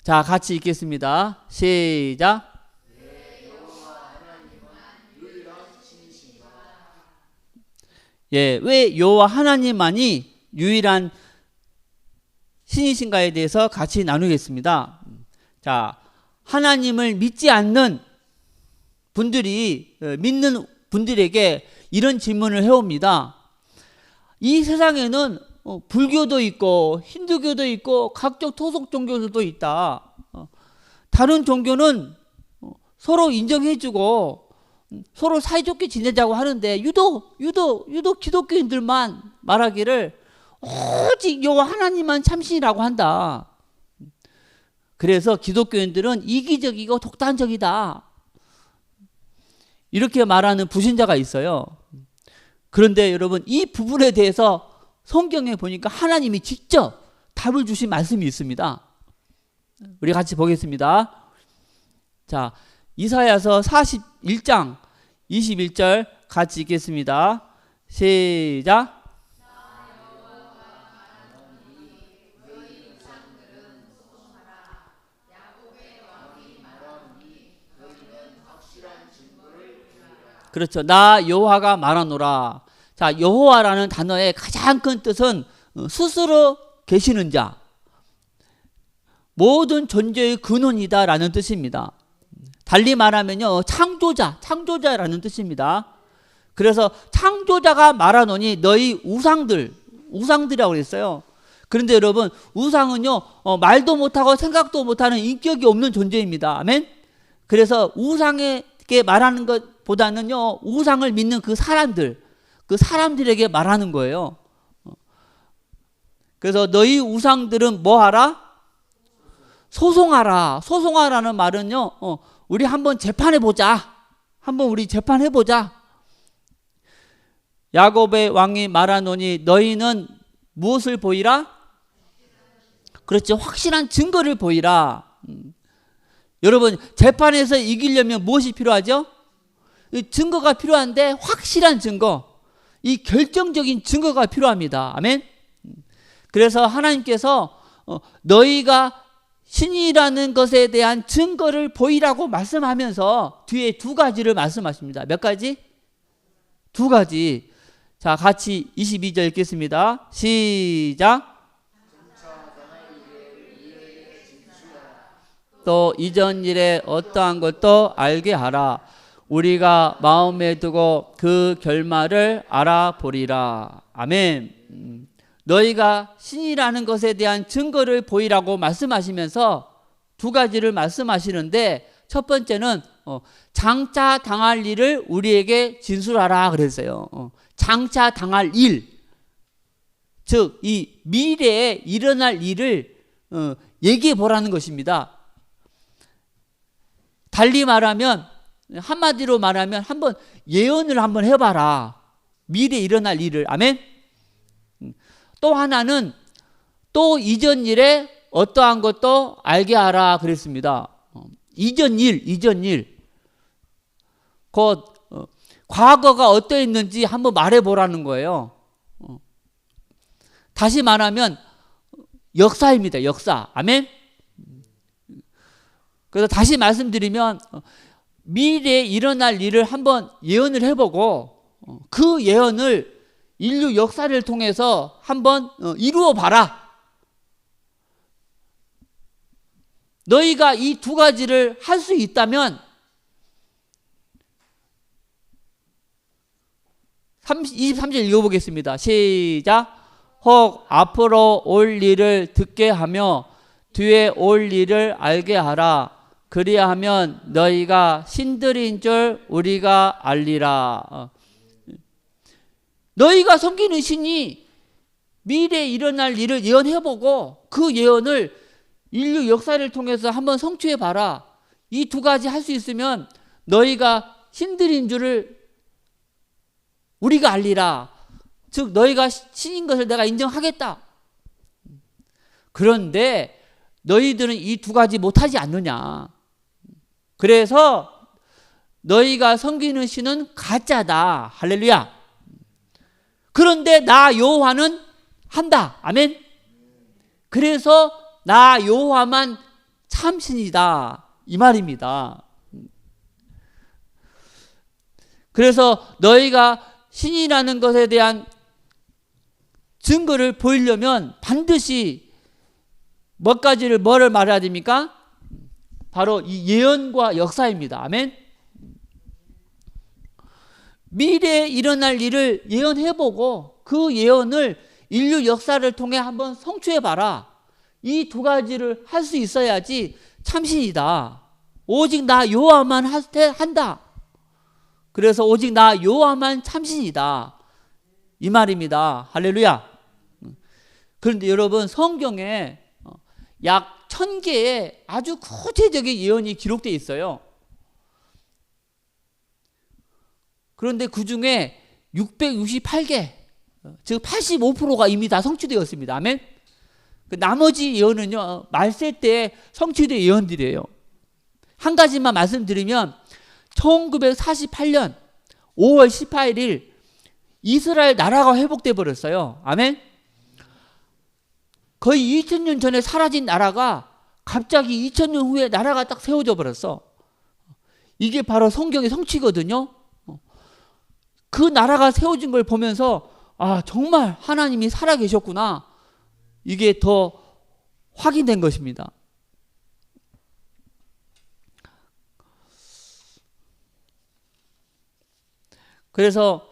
자, 같이 읽겠습니다. 시작. 예, 왜 여호와 하나님만이 유일한 신이신가에 대해서 같이 나누겠습니다. 자, 하나님을 믿지 않는 분들이 믿는 분들에게 이런 질문을 해옵니다. 이 세상에는 불교도 있고 힌두교도 있고 각종 토속 종교들도 있다. 다른 종교는 서로 인정해주고 서로 사이좋게 지내자고 하는데 유독 기독교인들만 말하기를 오직 여호와 하나님만 참신이라고 한다. 그래서 기독교인들은 이기적이고 독단적이다. 이렇게 말하는 불신자가 있어요. 그런데 여러분, 이 부분에 대해서 성경에 보니까 하나님이 직접 답을 주신 말씀이 있습니다. 우리 같이 보겠습니다. 자, 이사야서 41장 21절 같이 읽겠습니다. 시작. 그렇죠. 나 여호와가 말하노라. 자, 여호와라는 단어의 가장 큰 뜻은 스스로 계시는 자, 모든 존재의 근원이다라는 뜻입니다. 달리 말하면요, 창조자라는 뜻입니다. 그래서 창조자가 말하노니 너희 우상들이라고 그랬어요. 그런데 여러분, 우상은요, 말도 못하고 생각도 못하는 인격이 없는 존재입니다. 아멘. 그래서 우상에게 말하는 것보다는요, 우상을 믿는 그 사람들에게 말하는 거예요. 그래서 너희 우상들은 뭐하라? 소송하라는 말은요, 우리 한번 재판해보자. 우리 재판해보자. 야곱의 왕이 말하노니 너희는 무엇을 보이라? 그렇죠. 확실한 증거를 보이라. 여러분, 재판에서 이기려면 무엇이 필요하죠? 증거가 필요한데 확실한 증거, 이 결정적인 증거가 필요합니다. 아멘. 그래서 하나님께서 너희가 신이라는 것에 대한 증거를 보이라고 말씀하면서 뒤에 두 가지를 말씀하십니다. 몇 가지? 두 가지. 자, 같이 22절 읽겠습니다. 시작. 또 이전 일에 어떠한 것도 알게 하라. 우리가 마음에 두고 그 결말을 알아보리라. 아멘. 너희가 신이라는 것에 대한 증거를 보이라고 말씀하시면서 두 가지를 말씀하시는데, 첫 번째는 장차 당할 일을 우리에게 진술하라 그랬어요. 장차 당할 일, 즉 이 미래에 일어날 일을 얘기해 보라는 것입니다. 달리 말하면, 한마디로 말하면 한번 예언을 한번 해봐라. 미래에 일어날 일을. 아멘. 또 하나는 또 이전 일에 어떠한 것도 알게 하라 그랬습니다. 이전 일. 곧 과거가 어떠했는지 한번 말해보라는 거예요. 다시 말하면 역사입니다. 역사. 아멘. 그래서 다시 말씀드리면 미래에 일어날 일을 한번 예언을 해보고 그 예언을 인류 역사를 통해서 한번 이루어 봐라. 너희가 이 두 가지를 할 수 있다면 23절 읽어보겠습니다. 시작. 혹 앞으로 올 일을 듣게 하며 뒤에 올 일을 알게 하라. 그리하면 너희가 신들인 줄 우리가 알리라. 너희가 섬기는 신이 미래에 일어날 일을 예언해보고 그 예언을 인류 역사를 통해서 한번 성취해봐라. 이 두 가지 할 수 있으면 너희가 신들인 줄을 우리가 알리라. 즉 너희가 신인 것을 내가 인정하겠다. 그런데 너희들은 이 두 가지 못하지 않느냐. 그래서 너희가 섬기는 신은 가짜다. 할렐루야. 그런데 나 여호와는 한다. 아멘. 그래서 나 여호와만 참신이다 이 말입니다. 그래서 너희가 신이라는 것에 대한 증거를 보이려면 반드시 몇 가지를 뭐를 말해야 됩니까? 바로 이 예언과 역사입니다. 아멘. 미래에 일어날 일을 예언해보고 그 예언을 인류 역사를 통해 한번 성취해봐라. 이 두 가지를 할 수 있어야지 참신이다. 오직 나 여호와만 한다. 그래서 오직 나 여호와만 참신이다 이 말입니다. 할렐루야. 그런데 여러분, 성경에 약 1000개의 아주 구체적인 예언이 기록되어 있어요. 그런데 그 중에 668개, 즉 85%가 이미 다 성취되었습니다. 아멘. 그 나머지 예언은요, 말세 때 성취된 예언들이에요. 한 가지만 말씀드리면 1948년 5월 18일 이스라엘 나라가 회복돼 버렸어요. 아멘. 거의 2000년 전에 사라진 나라가 갑자기 2000년 후에 나라가 딱 세워져 버렸어. 이게 바로 성경의 성취거든요. 그 나라가 세워진 걸 보면서 아, 정말 하나님이 살아계셨구나. 이게 더 확인된 것입니다. 그래서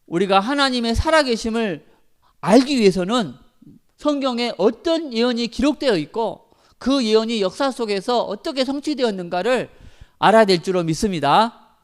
우리가 하나님의 살아계심을 알기 위해서는 성경에 어떤 예언이 기록되어 있고 그 예언이 역사 속에서 어떻게 성취되었는가를 알아야 될 줄로 믿습니다.